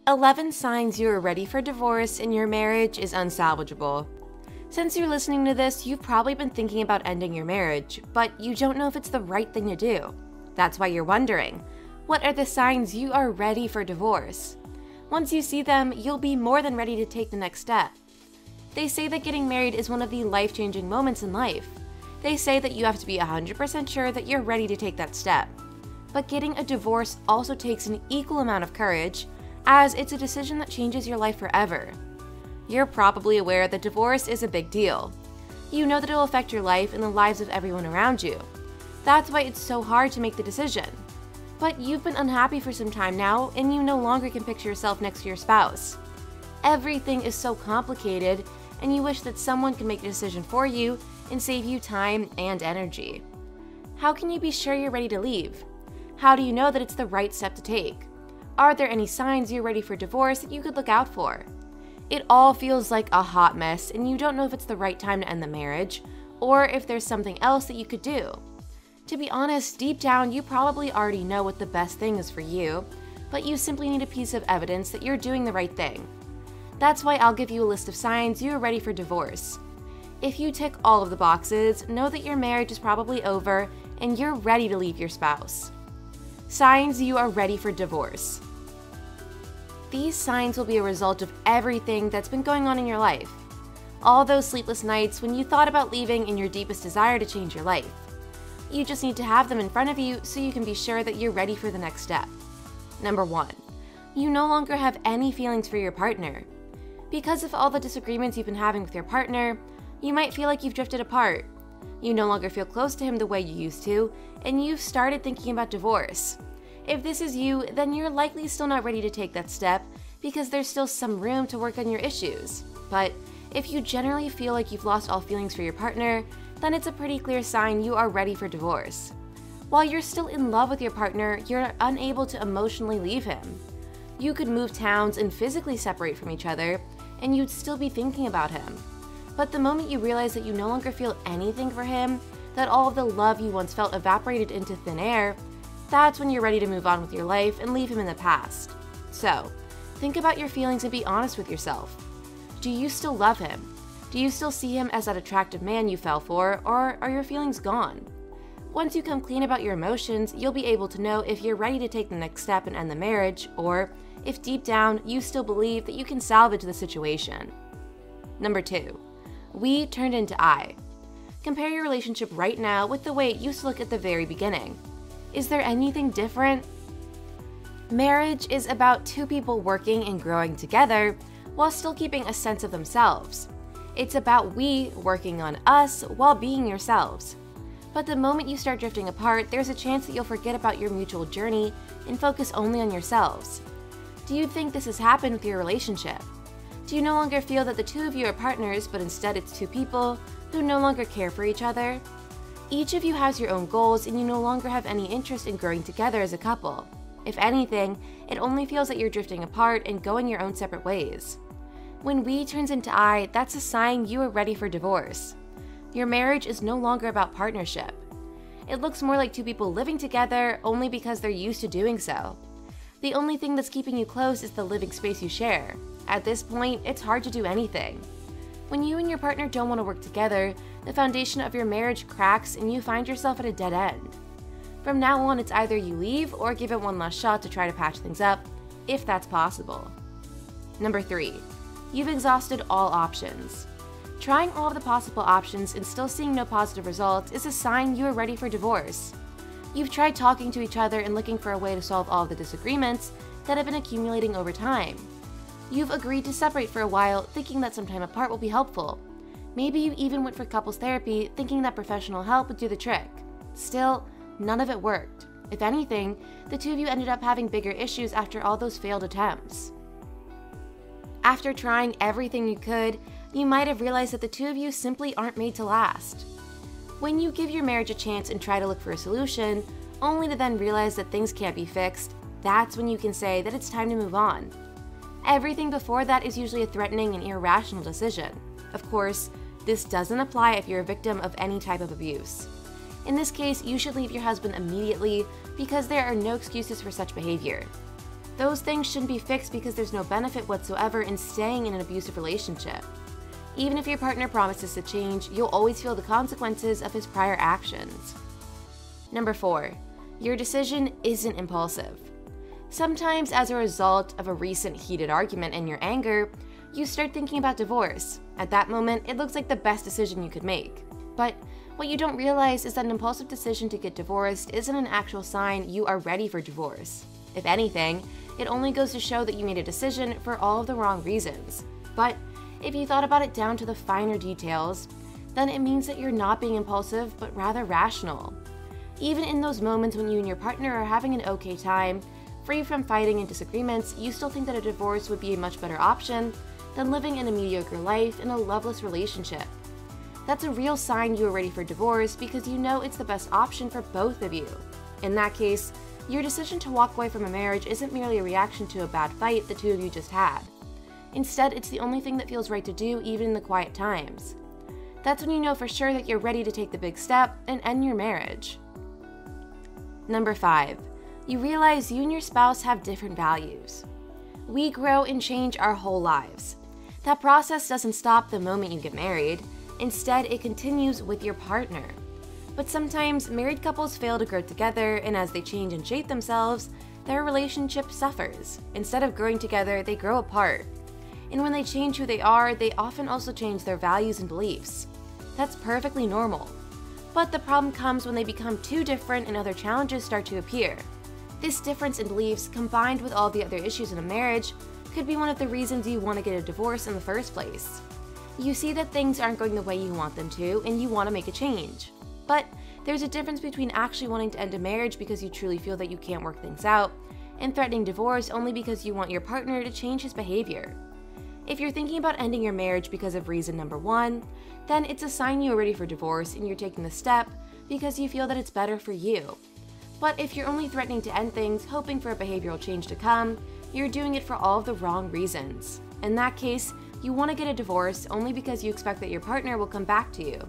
11 signs you are ready for divorce and your marriage is unsalvageable. Since you're listening to this, you've probably been thinking about ending your marriage, but you don't know if it's the right thing to do. That's why you're wondering, what are the signs you are ready for divorce? Once you see them, you'll be more than ready to take the next step. They say that getting married is one of the life-changing moments in life. They say that you have to be 100% sure that you're ready to take that step. But getting a divorce also takes an equal amount of courage, as it's a decision that changes your life forever. You're probably aware that divorce is a big deal. You know that it will affect your life and the lives of everyone around you. That's why it's so hard to make the decision. But you've been unhappy for some time now, and you no longer can picture yourself next to your spouse. Everything is so complicated, and you wish that someone could make a decision for you and save you time and energy. How can you be sure you're ready to leave? How do you know that it's the right step to take? Are there any signs you're ready for divorce that you could look out for? It all feels like a hot mess, and you don't know if it's the right time to end the marriage, or if there's something else that you could do. To be honest, deep down, you probably already know what the best thing is for you, but you simply need a piece of evidence that you're doing the right thing. That's why I'll give you a list of signs you are ready for divorce. If you tick all of the boxes, know that your marriage is probably over and you're ready to leave your spouse. Signs you are ready for divorce. These signs will be a result of everything that's been going on in your life. All those sleepless nights when you thought about leaving and your deepest desire to change your life. You just need to have them in front of you so you can be sure that you're ready for the next step. Number 1. You no longer have any feelings for your partner. Because of all the disagreements you've been having with your partner, you might feel like you've drifted apart. You no longer feel close to him the way you used to, and you've started thinking about divorce. If this is you, then you're likely still not ready to take that step because there's still some room to work on your issues. But if you generally feel like you've lost all feelings for your partner, then it's a pretty clear sign you are ready for divorce. While you're still in love with your partner, you're unable to emotionally leave him. You could move towns and physically separate from each other, and you'd still be thinking about him. But the moment you realize that you no longer feel anything for him, that all of the love you once felt evaporated into thin air, that's when you're ready to move on with your life and leave him in the past. So, think about your feelings and be honest with yourself. Do you still love him? Do you still see him as that attractive man you fell for, or are your feelings gone? Once you come clean about your emotions, you'll be able to know if you're ready to take the next step and end the marriage, or if deep down you still believe that you can salvage the situation. Number 2. We turned into I. Compare your relationship right now with the way it used to look at the very beginning. Is there anything different? Marriage is about two people working and growing together while still keeping a sense of themselves. It's about we working on us while being yourselves. But the moment you start drifting apart, there's a chance that you'll forget about your mutual journey and focus only on yourselves. Do you think this has happened with your relationship? Do you no longer feel that the two of you are partners, but instead it's two people who no longer care for each other? Each of you has your own goals, and you no longer have any interest in growing together as a couple. If anything, it only feels that you're drifting apart and going your own separate ways. When we turns into I, that's a sign you are ready for divorce. Your marriage is no longer about partnership. It looks more like two people living together only because they're used to doing so. The only thing that's keeping you close is the living space you share. At this point, it's hard to do anything. When you and your partner don't want to work together, the foundation of your marriage cracks and you find yourself at a dead end. From now on, it's either you leave or give it one last shot to try to patch things up, if that's possible. Number 3. You've exhausted all options. Trying all of the possible options and still seeing no positive results is a sign you are ready for divorce. You've tried talking to each other and looking for a way to solve all of the disagreements that have been accumulating over time. You've agreed to separate for a while, thinking that some time apart will be helpful. Maybe you even went for couples therapy, thinking that professional help would do the trick. Still, none of it worked. If anything, the two of you ended up having bigger issues after all those failed attempts. After trying everything you could, you might have realized that the two of you simply aren't made to last. When you give your marriage a chance and try to look for a solution, only to then realize that things can't be fixed, that's when you can say that it's time to move on. Everything before that is usually a threatening and irrational decision. Of course, this doesn't apply if you're a victim of any type of abuse. In this case, you should leave your husband immediately because there are no excuses for such behavior. Those things shouldn't be fixed because there's no benefit whatsoever in staying in an abusive relationship. Even if your partner promises to change, you'll always feel the consequences of his prior actions. Number 4. Your decision isn't impulsive. Sometimes, as a result of a recent heated argument and your anger, you start thinking about divorce. At that moment, it looks like the best decision you could make. But what you don't realize is that an impulsive decision to get divorced isn't an actual sign you are ready for divorce. If anything, it only goes to show that you made a decision for all of the wrong reasons. But if you thought about it down to the finer details, then it means that you're not being impulsive, but rather rational. Even in those moments when you and your partner are having an okay time, free from fighting and disagreements, you still think that a divorce would be a much better option than living in a mediocre life in a loveless relationship. That's a real sign you are ready for divorce because you know it's the best option for both of you. In that case, your decision to walk away from a marriage isn't merely a reaction to a bad fight the two of you just had. Instead, it's the only thing that feels right to do even in the quiet times. That's when you know for sure that you're ready to take the big step and end your marriage. Number 5. You realize you and your spouse have different values. We grow and change our whole lives. That process doesn't stop the moment you get married. Instead, it continues with your partner. But sometimes, married couples fail to grow together, and as they change and shape themselves, their relationship suffers. Instead of growing together, they grow apart. And when they change who they are, they often also change their values and beliefs. That's perfectly normal. But the problem comes when they become too different and other challenges start to appear. This difference in beliefs, combined with all the other issues in a marriage, could be one of the reasons you want to get a divorce in the first place. You see that things aren't going the way you want them to, and you want to make a change. But there's a difference between actually wanting to end a marriage because you truly feel that you can't work things out, and threatening divorce only because you want your partner to change his behavior. If you're thinking about ending your marriage because of reason number 1, then it's a sign you are ready for divorce and you're taking the step because you feel that it's better for you. But if you're only threatening to end things, hoping for a behavioral change to come, you're doing it for all of the wrong reasons. In that case, you want to get a divorce only because you expect that your partner will come back to you.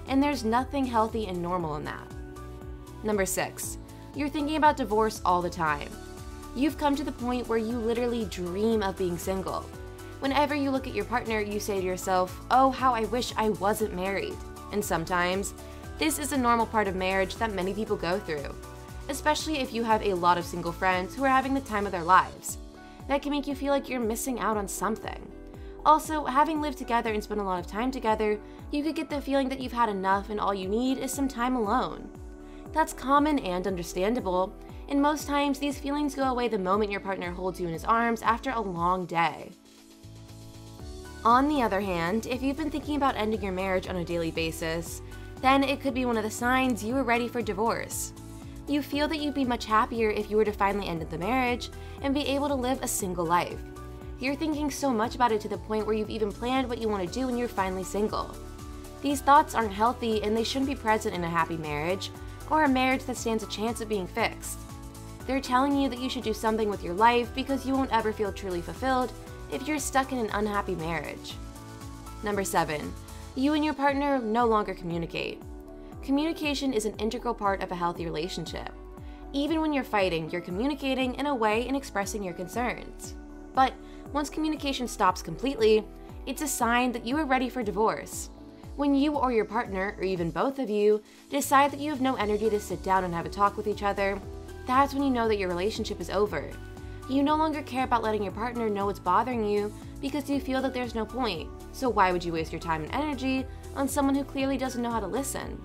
And there's nothing healthy and normal in that. Number 6. You're thinking about divorce all the time. You've come to the point where you literally dream of being single. Whenever you look at your partner, you say to yourself, "Oh, how I wish I wasn't married." And sometimes, this is a normal part of marriage that many people go through, especially if you have a lot of single friends who are having the time of their lives. That can make you feel like you're missing out on something. Also, having lived together and spent a lot of time together, you could get the feeling that you've had enough and all you need is some time alone. That's common and understandable, and most times these feelings go away the moment your partner holds you in his arms after a long day. On the other hand, if you've been thinking about ending your marriage on a daily basis, then it could be one of the signs you are ready for divorce. You feel that you'd be much happier if you were to finally end the marriage and be able to live a single life. You're thinking so much about it to the point where you've even planned what you want to do when you're finally single. These thoughts aren't healthy and they shouldn't be present in a happy marriage or a marriage that stands a chance of being fixed. They're telling you that you should do something with your life because you won't ever feel truly fulfilled if you're stuck in an unhappy marriage. Number 7. You and your partner no longer communicate. Communication is an integral part of a healthy relationship. Even when you're fighting, you're communicating in a way and expressing your concerns. But once communication stops completely, it's a sign that you are ready for divorce. When you or your partner, or even both of you, decide that you have no energy to sit down and have a talk with each other, that's when you know that your relationship is over. You no longer care about letting your partner know what's bothering you because you feel that there's no point. So why would you waste your time and energy on someone who clearly doesn't know how to listen?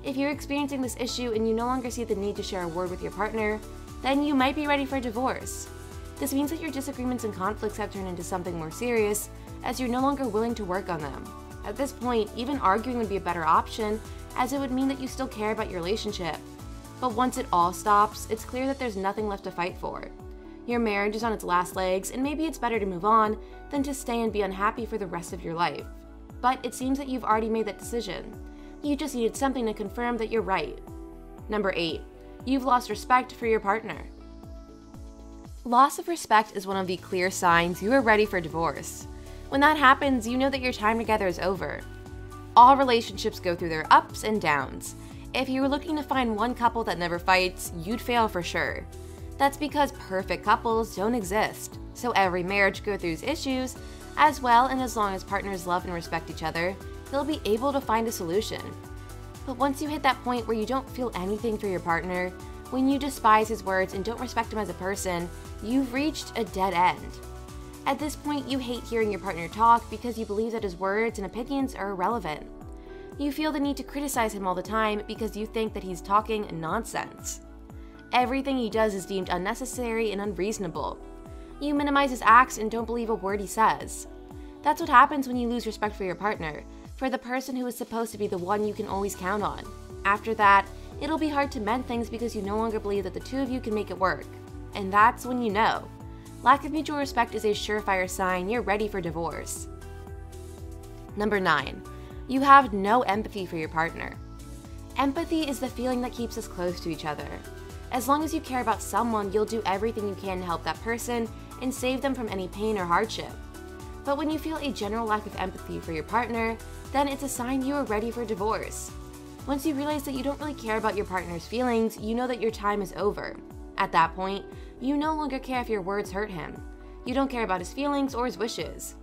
If you're experiencing this issue and you no longer see the need to share a word with your partner, then you might be ready for divorce. This means that your disagreements and conflicts have turned into something more serious, as you're no longer willing to work on them. At this point, even arguing would be a better option, as it would mean that you still care about your relationship. But once it all stops, it's clear that there's nothing left to fight for. Your marriage is on its last legs, and maybe it's better to move on than to stay and be unhappy for the rest of your life. But it seems that you've already made that decision. You just needed something to confirm that you're right. Number 8. You've lost respect for your partner. Loss of respect is one of the clear signs you are ready for divorce. When that happens, you know that your time together is over. All relationships go through their ups and downs. If you were looking to find one couple that never fights, you'd fail for sure. That's because perfect couples don't exist, so every marriage goes through issues as well, and as long as partners love and respect each other, they'll be able to find a solution. But once you hit that point where you don't feel anything for your partner, when you despise his words and don't respect him as a person, you've reached a dead end. At this point, you hate hearing your partner talk because you believe that his words and opinions are irrelevant. You feel the need to criticize him all the time because you think that he's talking nonsense. Everything he does is deemed unnecessary and unreasonable. You minimize his acts and don't believe a word he says. That's what happens when you lose respect for your partner, for the person who is supposed to be the one you can always count on. After that, it'll be hard to mend things because you no longer believe that the two of you can make it work. And that's when you know. Lack of mutual respect is a surefire sign you're ready for divorce. Number 9. You have no empathy for your partner. Empathy is the feeling that keeps us close to each other. As long as you care about someone, you'll do everything you can to help that person and save them from any pain or hardship. But when you feel a general lack of empathy for your partner, then it's a sign you are ready for divorce. Once you realize that you don't really care about your partner's feelings, you know that your time is over. At that point, you no longer care if your words hurt him. You don't care about his feelings or his wishes.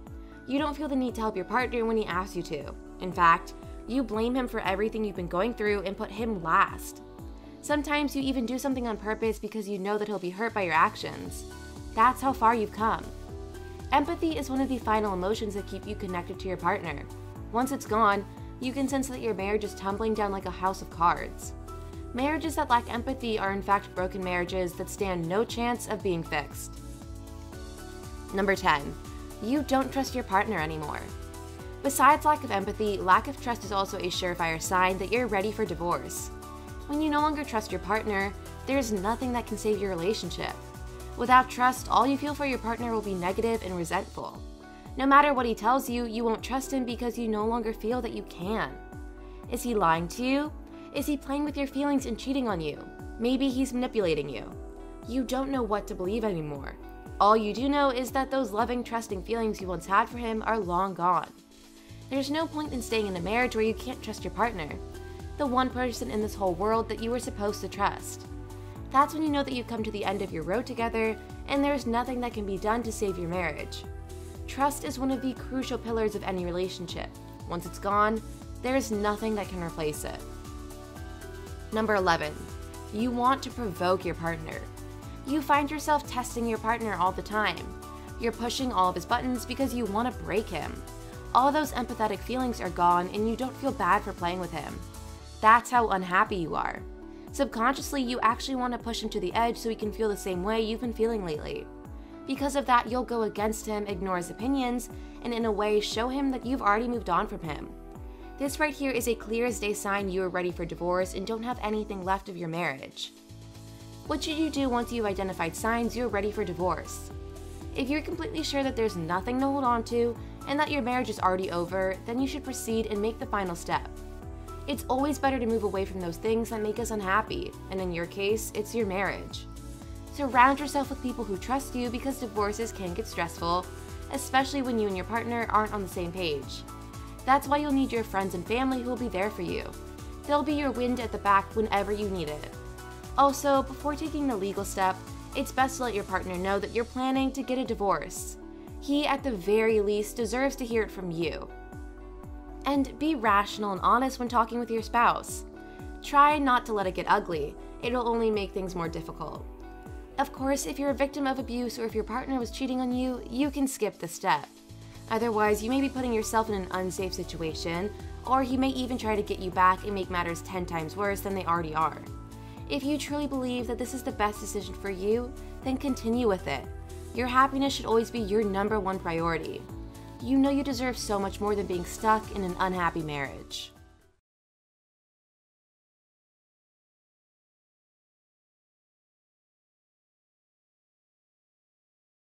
You don't feel the need to help your partner when he asks you to. In fact, you blame him for everything you've been going through and put him last. Sometimes you even do something on purpose because you know that he'll be hurt by your actions. That's how far you've come. Empathy is one of the final emotions that keep you connected to your partner. Once it's gone, you can sense that your marriage is tumbling down like a house of cards. Marriages that lack empathy are in fact broken marriages that stand no chance of being fixed. Number 10. You don't trust your partner anymore. Besides lack of empathy, lack of trust is also a surefire sign that you're ready for divorce. When you no longer trust your partner, there's nothing that can save your relationship. Without trust, all you feel for your partner will be negative and resentful. No matter what he tells you, you won't trust him because you no longer feel that you can. Is he lying to you? Is he playing with your feelings and cheating on you? Maybe he's manipulating you. You don't know what to believe anymore. All you do know is that those loving, trusting feelings you once had for him are long gone. There's no point in staying in a marriage where you can't trust your partner, the one person in this whole world that you were supposed to trust. That's when you know that you've come to the end of your road together and there's nothing that can be done to save your marriage. Trust is one of the crucial pillars of any relationship. Once it's gone, there's nothing that can replace it. Number 11. You want to provoke your partner. You find yourself testing your partner all the time. You're pushing all of his buttons because you want to break him. All those empathetic feelings are gone and you don't feel bad for playing with him. That's how unhappy you are. Subconsciously, you actually want to push him to the edge so he can feel the same way you've been feeling lately. Because of that, you'll go against him, ignore his opinions, and in a way show him that you've already moved on from him. This right here is a clear as day sign you are ready for divorce and don't have anything left of your marriage. What should you do once you've identified signs you're ready for divorce? If you're completely sure that there's nothing to hold on to and that your marriage is already over, then you should proceed and make the final step. It's always better to move away from those things that make us unhappy, and in your case, it's your marriage. Surround yourself with people who trust you because divorces can get stressful, especially when you and your partner aren't on the same page. That's why you'll need your friends and family who will be there for you. They'll be your wind at the back whenever you need it. Also, before taking the legal step, it's best to let your partner know that you're planning to get a divorce. He, at the very least, deserves to hear it from you. And be rational and honest when talking with your spouse. Try not to let it get ugly. It'll only make things more difficult. Of course, if you're a victim of abuse or if your partner was cheating on you, you can skip this step. Otherwise, you may be putting yourself in an unsafe situation, or he may even try to get you back and make matters 10 times worse than they already are. If you truly believe that this is the best decision for you, then continue with it. Your happiness should always be your #1 priority. You know you deserve so much more than being stuck in an unhappy marriage.